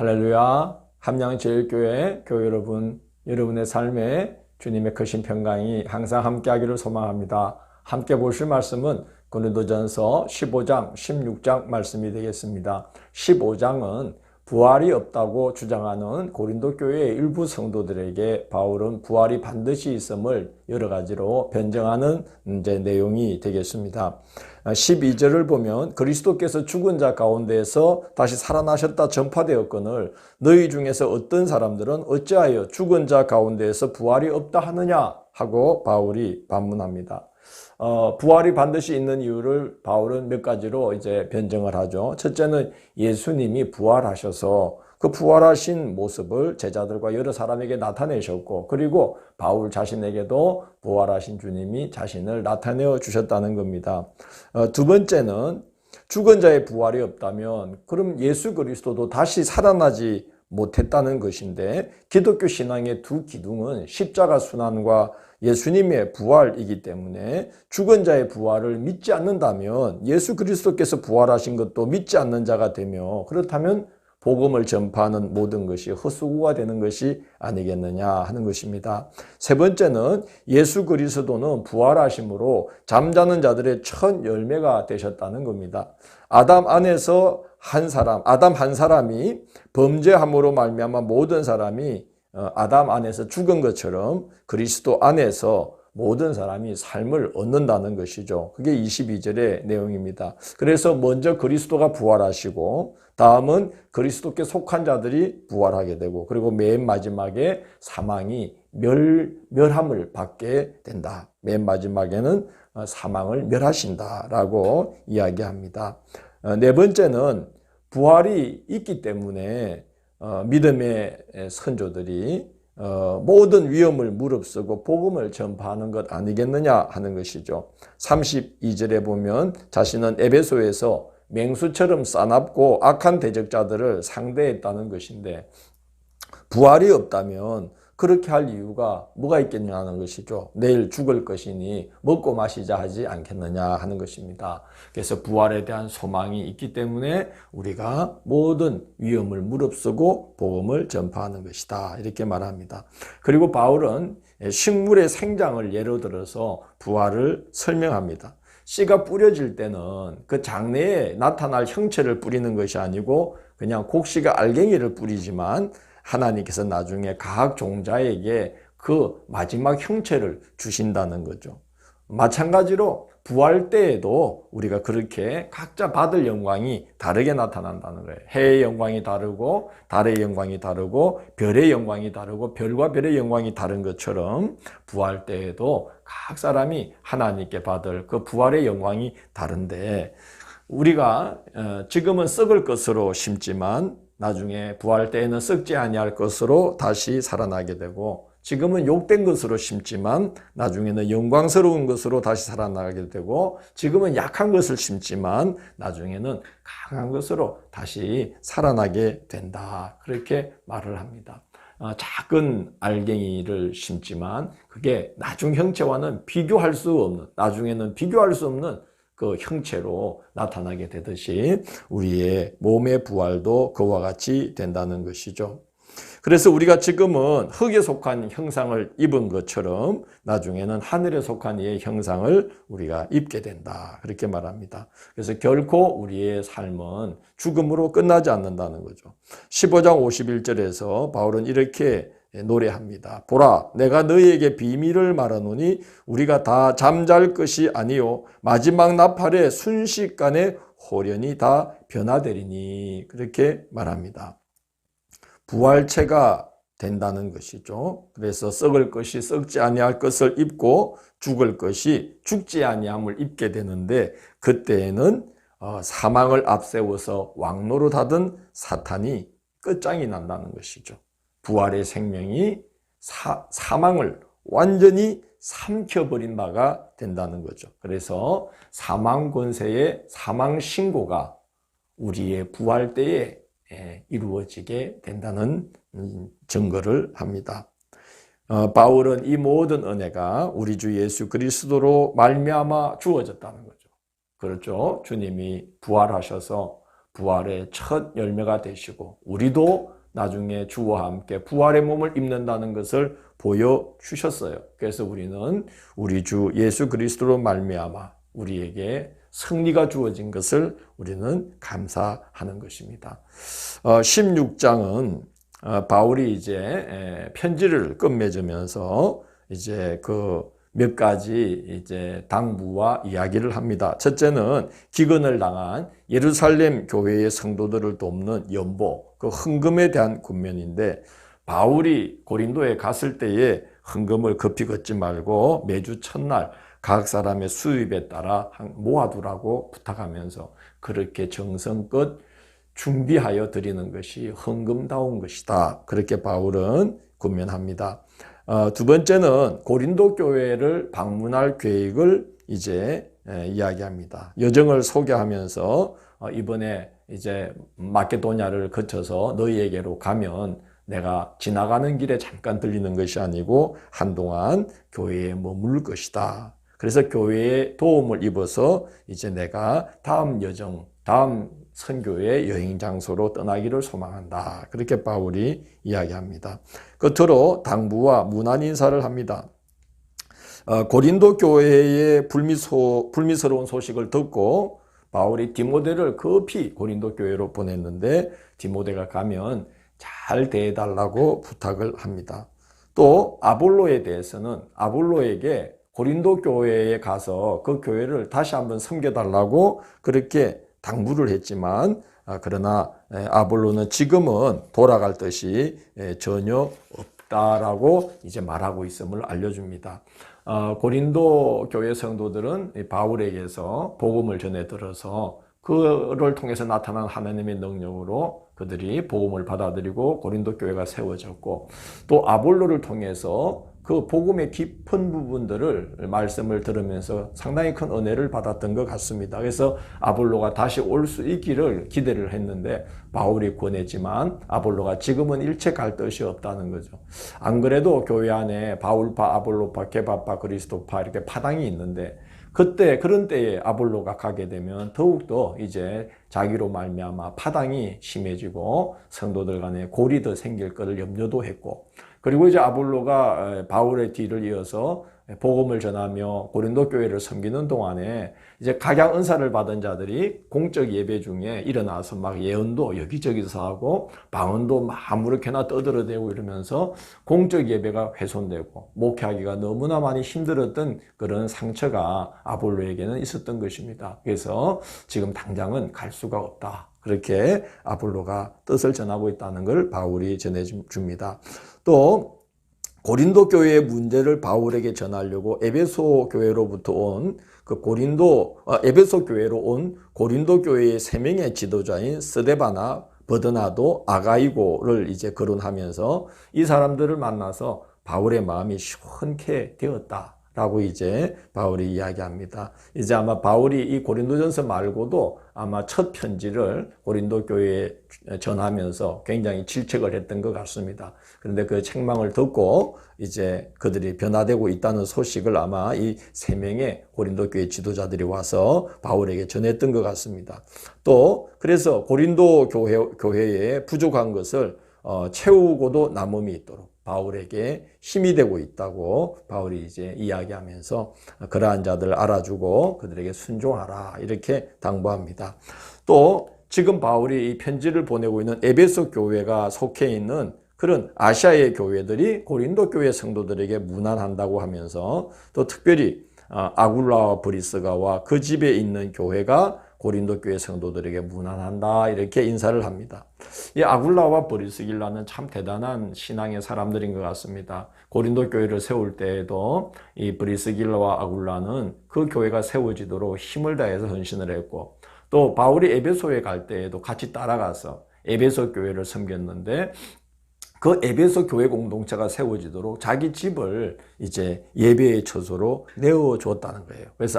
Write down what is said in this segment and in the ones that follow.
할렐루야. 함양제일교회 교회 여러분, 여러분의 삶에 주님의 크신 평강이 항상 함께하기를 소망합니다. 함께 보실 말씀은 고린도전서 15장, 16장 말씀이 되겠습니다. 15장은 부활이 없다고 주장하는 고린도 교회의 일부 성도들에게 바울은 부활이 반드시 있음을 여러 가지로 변증하는 내용이 되겠습니다. 12절을 보면 그리스도께서 죽은 자 가운데에서 다시 살아나셨다 전파되었거늘 너희 중에서 어떤 사람들은 어찌하여 죽은 자 가운데에서 부활이 없다 하느냐 하고 바울이 반문합니다. 부활이 반드시 있는 이유를 바울은 몇 가지로 이제 변증을 하죠. 첫째는 예수님이 부활하셔서 그 부활하신 모습을 제자들과 여러 사람에게 나타내셨고, 그리고 바울 자신에게도 부활하신 주님이 자신을 나타내어 주셨다는 겁니다. 두 번째는 죽은 자의 부활이 없다면 그럼 예수 그리스도도 다시 살아나지 못했다는 것인데, 기독교 신앙의 두 기둥은 십자가 순환과 예수님의 부활이기 때문에 죽은 자의 부활을 믿지 않는다면 예수 그리스도께서 부활하신 것도 믿지 않는 자가 되며, 그렇다면 복음을 전파하는 모든 것이 헛수고가 되는 것이 아니겠느냐 하는 것입니다. 세 번째는 예수 그리스도는 부활하심으로 잠자는 자들의 첫 열매가 되셨다는 겁니다. 아담 한 사람이 범죄함으로 말미암아 모든 사람이 아담 안에서 죽은 것처럼 그리스도 안에서 모든 사람이 삶을 얻는다는 것이죠. 그게 22절의 내용입니다. 그래서 먼저 그리스도가 부활하시고 다음은 그리스도께 속한 자들이 부활하게 되고, 그리고 맨 마지막에 사망이 멸함을 받게 된다. 맨 마지막에는 사망을 멸하신다라고 이야기합니다. 네 번째는 부활이 있기 때문에 믿음의 선조들이 모든 위험을 무릅쓰고 복음을 전파하는 것 아니겠느냐 하는 것이죠. 32절에 보면 자신은 에베소에서 맹수처럼 싸납고 악한 대적자들을 상대했다는 것인데, 부활이 없다면 그렇게 할 이유가 뭐가 있겠냐는 것이죠. 내일 죽을 것이니 먹고 마시자 하지 않겠느냐 하는 것입니다. 그래서 부활에 대한 소망이 있기 때문에 우리가 모든 위험을 무릅쓰고 복음을 전파하는 것이다, 이렇게 말합니다. 그리고 바울은 식물의 생장을 예로 들어서 부활을 설명합니다. 씨가 뿌려질 때는 그 장내에 나타날 형체를 뿌리는 것이 아니고 그냥 곡식의 알갱이를 뿌리지만, 하나님께서 나중에 각 종자에게 그 마지막 형체를 주신다는 거죠. 마찬가지로 부활 때에도 우리가 그렇게 각자 받을 영광이 다르게 나타난다는 거예요. 해의 영광이 다르고 달의 영광이 다르고 별의 영광이 다르고 별과 별의 영광이 다른 것처럼 부활 때에도 각 사람이 하나님께 받을 그 부활의 영광이 다른데, 우리가 지금은 썩을 것으로 심지만 나중에 부활 때에는 썩지 아니할 것으로 다시 살아나게 되고, 지금은 욕된 것으로 심지만 나중에는 영광스러운 것으로 다시 살아나게 되고, 지금은 약한 것을 심지만 나중에는 강한 것으로 다시 살아나게 된다, 그렇게 말을 합니다. 작은 알갱이를 심지만 그게 나중 형체와는 비교할 수 없는, 나중에는 비교할 수 없는 그 형체로 나타나게 되듯이 우리의 몸의 부활도 그와 같이 된다는 것이죠. 그래서 우리가 지금은 흙에 속한 형상을 입은 것처럼 나중에는 하늘에 속한 이의 형상을 우리가 입게 된다, 그렇게 말합니다. 그래서 결코 우리의 삶은 죽음으로 끝나지 않는다는 거죠. 15장 51절에서 바울은 이렇게 노래합니다. 보라, 내가 너희에게 비밀을 말하노니 우리가 다 잠잘 것이 아니요 마지막 나팔에 순식간에 호련히 다 변화되리니, 그렇게 말합니다. 부활체가 된다는 것이죠. 그래서 썩을 것이 썩지 아니할 것을 입고 죽을 것이 죽지 아니함을 입게 되는데, 그때에는 사망을 앞세워서 왕노릇하던 사탄이 끝장이 난다는 것이죠. 부활의 생명이 사망을 완전히 삼켜버린 바가 된다는 거죠. 그래서 사망 권세의 사망 신고가 우리의 부활 때에 이루어지게 된다는 증거를 합니다. 바울은 이 모든 은혜가 우리 주 예수 그리스도로 말미암아 주어졌다는 거죠. 그렇죠. 주님이 부활하셔서 부활의 첫 열매가 되시고 우리도 나중에 주와 함께 부활의 몸을 입는다는 것을 보여주셨어요. 그래서 우리는 우리 주 예수 그리스도로 말미암아 우리에게 승리가 주어진 것을 우리는 감사하는 것입니다. 16장은 바울이 이제 편지를 끝맺으면서 이제 그 몇 가지 이제 당부와 이야기를 합니다. 첫째는 기근을 당한 예루살렘 교회의 성도들을 돕는 연보, 그 헌금에 대한 군면인데 바울이 고린도에 갔을 때에 헌금을 급히 걷지 말고 매주 첫날 각 사람의 수입에 따라 모아두라고 부탁하면서 그렇게 정성껏 준비하여 드리는 것이 헌금다운 것이다. 그렇게 바울은 군면합니다. 두 번째는 고린도 교회를 방문할 계획을 이제 이야기합니다. 여정을 소개하면서 이번에 이제 마케도냐를 거쳐서 너희에게로 가면 내가 지나가는 길에 잠깐 들리는 것이 아니고 한동안 교회에 머물 것이다. 그래서 교회에 도움을 입어서 이제 내가 다음 여정, 다음 선교의 여행 장소로 떠나기를 소망한다. 그렇게 바울이 이야기합니다. 끝으로 당부와 문안 인사를 합니다. 고린도 교회의 불미스러운 소식을 듣고 바울이 디모데를 급히 고린도 교회로 보냈는데 디모데가 가면 잘 대해달라고 부탁을 합니다. 또 아볼로에 대해서는 아볼로에게 고린도 교회에 가서 그 교회를 다시 한번 섬겨달라고 그렇게 당부를 했지만 그러나 아볼로는 지금은 돌아갈 뜻이 전혀 없다라고 이제 말하고 있음을 알려줍니다. 고린도 교회 성도들은 바울에게서 복음을 전해 들어서 그를 통해서 나타난 하나님의 능력으로 그들이 복음을 받아들이고 고린도 교회가 세워졌고 또 아볼로를 통해서 그 복음의 깊은 부분들을 말씀을 들으면서 상당히 큰 은혜를 받았던 것 같습니다. 그래서 아볼로가 다시 올 수 있기를 기대를 했는데 바울이 권했지만 아볼로가 지금은 일체 갈 뜻이 없다는 거죠. 안 그래도 교회 안에 바울파, 아볼로파, 게바파, 그리스도파 이렇게 파당이 있는데 그때 그런 때에 아볼로가 가게 되면 더욱더 이제 자기로 말미암아 파당이 심해지고 성도들 간에 골이 더 생길 것을 염려도 했고 그리고 이제 아볼로가 바울의 뒤를 이어서 복음을 전하며 고린도 교회를 섬기는 동안에 이제 각양 은사를 받은 자들이 공적 예배 중에 일어나서 막 예언도 여기저기서 하고 방언도 막 아무렇게나 떠들어대고 이러면서 공적 예배가 훼손되고 목회하기가 너무나 많이 힘들었던 그런 상처가 아볼로에게는 있었던 것입니다. 그래서 지금 당장은 갈 수가 없다. 그렇게 아볼로가 뜻을 전하고 있다는 걸 바울이 전해줍니다. 또 고린도 교회의 문제를 바울에게 전하려고 에베소 교회로부터 온 에베소 교회로 온 고린도 교회의 3명의 지도자인 스데바나, 버드나도, 아가이고를 이제 거론하면서 이 사람들을 만나서 바울의 마음이 시원케 되었다. 라고 이제 바울이 이야기합니다. 이제 아마 바울이 이 고린도전서 말고도 아마 첫 편지를 고린도 교회에 전하면서 굉장히 질책을 했던 것 같습니다. 그런데 그 책망을 듣고 이제 그들이 변화되고 있다는 소식을 아마 이 3명의 고린도 교회 지도자들이 와서 바울에게 전했던 것 같습니다. 또 그래서 고린도 교회에 부족한 것을 채우고도 남음이 있도록 바울에게 힘이 되고 있다고 바울이 이제 이야기하면서 그러한 자들을 알아주고 그들에게 순종하라 이렇게 당부합니다. 또 지금 바울이 이 편지를 보내고 있는 에베소 교회가 속해 있는 그런 아시아의 교회들이 고린도 교회 성도들에게 문안한다고 하면서 또 특별히 아굴라와 브리스가와 그 집에 있는 교회가 고린도 교회 성도들에게 문안한다 이렇게 인사를 합니다. 이 아굴라와 브리스길라는 참 대단한 신앙의 사람들인 것 같습니다. 고린도 교회를 세울 때에도 이 브리스길라와 아굴라는 그 교회가 세워지도록 힘을 다해서 헌신을 했고 또 바울이 에베소에 갈 때에도 같이 따라가서 에베소 교회를 섬겼는데 그 에베소 교회 공동체가 세워지도록 자기 집을 이제 예배의 처소로 내어주었다는 거예요. 그래서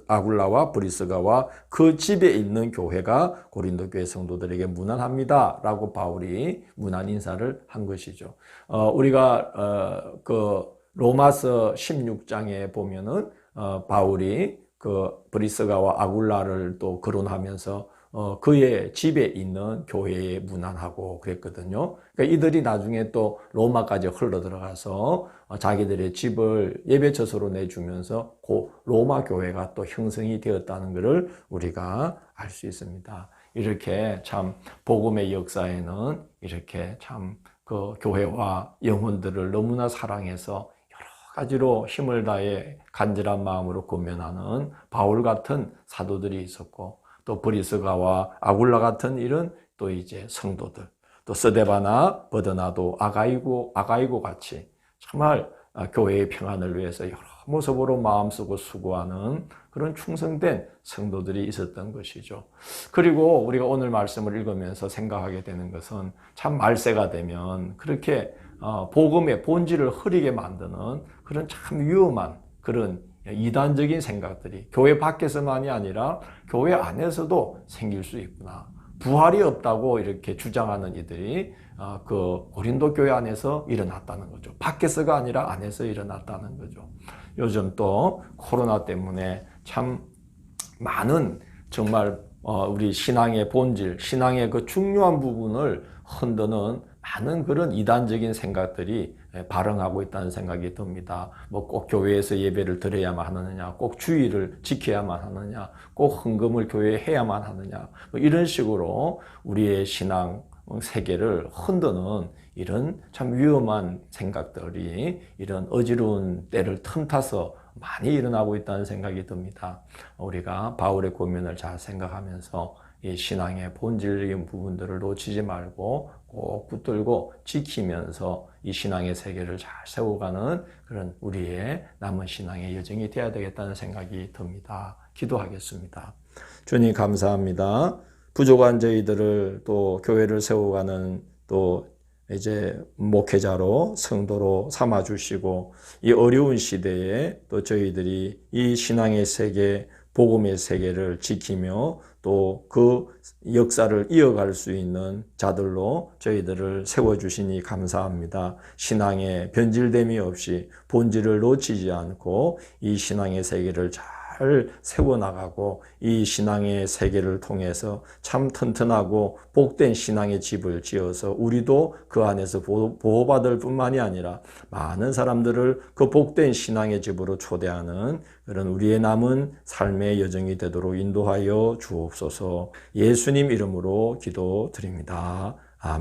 아굴라와 브리스가와 그 집에 있는 교회가 고린도 교회 성도들에게 문안합니다. 라고 바울이 문안 인사를 한 것이죠. 우리가 그 로마서 16장에 보면은 바울이 그 브리스가와 아굴라를 또 거론하면서 그의 집에 있는 교회에 문안하고 그랬거든요. 그러니까 이들이 나중에 또 로마까지 흘러 들어가서 자기들의 집을 예배처소로 내주면서 그 로마 교회가 또 형성이 되었다는 것을 우리가 알 수 있습니다. 이렇게 참 복음의 역사에는 이렇게 참 그 교회와 영혼들을 너무나 사랑해서 여러 가지로 힘을 다해 간절한 마음으로 권면하는 바울 같은 사도들이 있었고, 또 브리스가와 아굴라 같은 이런 또 이제 성도들, 또 스데바나 버드나도 아가이고 같이 정말 교회의 평안을 위해서 여러 모습으로 마음쓰고 수고하는 그런 충성된 성도들이 있었던 것이죠. 그리고 우리가 오늘 말씀을 읽으면서 생각하게 되는 것은 참 말세가 되면 그렇게 복음의 본질을 흐리게 만드는 그런 참 위험한 그런 이단적인 생각들이 교회 밖에서만이 아니라 교회 안에서도 생길 수 있구나. 부활이 없다고 이렇게 주장하는 이들이 그 고린도 교회 안에서 일어났다는 거죠. 밖에서가 아니라 안에서 일어났다는 거죠. 요즘 또 코로나 때문에 참 많은 정말 우리 신앙의 본질, 신앙의 그 중요한 부분을 흔드는 많은 그런 이단적인 생각들이 발흥하고 있다는 생각이 듭니다. 뭐 꼭 교회에서 예배를 드려야만 하느냐, 꼭 주의를 지켜야만 하느냐, 꼭 헌금을 교회에 해야만 하느냐, 뭐 이런 식으로 우리의 신앙 세계를 흔드는 이런 참 위험한 생각들이 이런 어지러운 때를 틈타서 많이 일어나고 있다는 생각이 듭니다. 우리가 바울의 권면을 잘 생각하면서 이 신앙의 본질적인 부분들을 놓치지 말고 꼭 붙들고 지키면서 이 신앙의 세계를 잘 세워가는 그런 우리의 남은 신앙의 여정이 되어야 되겠다는 생각이 듭니다. 기도하겠습니다. 주님 감사합니다. 부족한 저희들을 또 교회를 세워가는 또 이제 목회자로 성도로 삼아주시고 이 어려운 시대에 또 저희들이 이 신앙의 세계, 복음의 세계를 지키며 또 그 역사를 이어갈 수 있는 자들로 저희들을 세워주시니 감사합니다. 신앙의 변질됨이 없이 본질을 놓치지 않고 이 신앙의 세계를 잘 세워나가고 이 신앙의 세계를 통해서 참 튼튼하고 복된 신앙의 집을 지어서 우리도 그 안에서 보호받을 뿐만이 아니라 많은 사람들을 그 복된 신앙의 집으로 초대하는 그런 우리의 남은 삶의 여정이 되도록 인도하여 주옵소서. 예수님 이름으로 기도드립니다.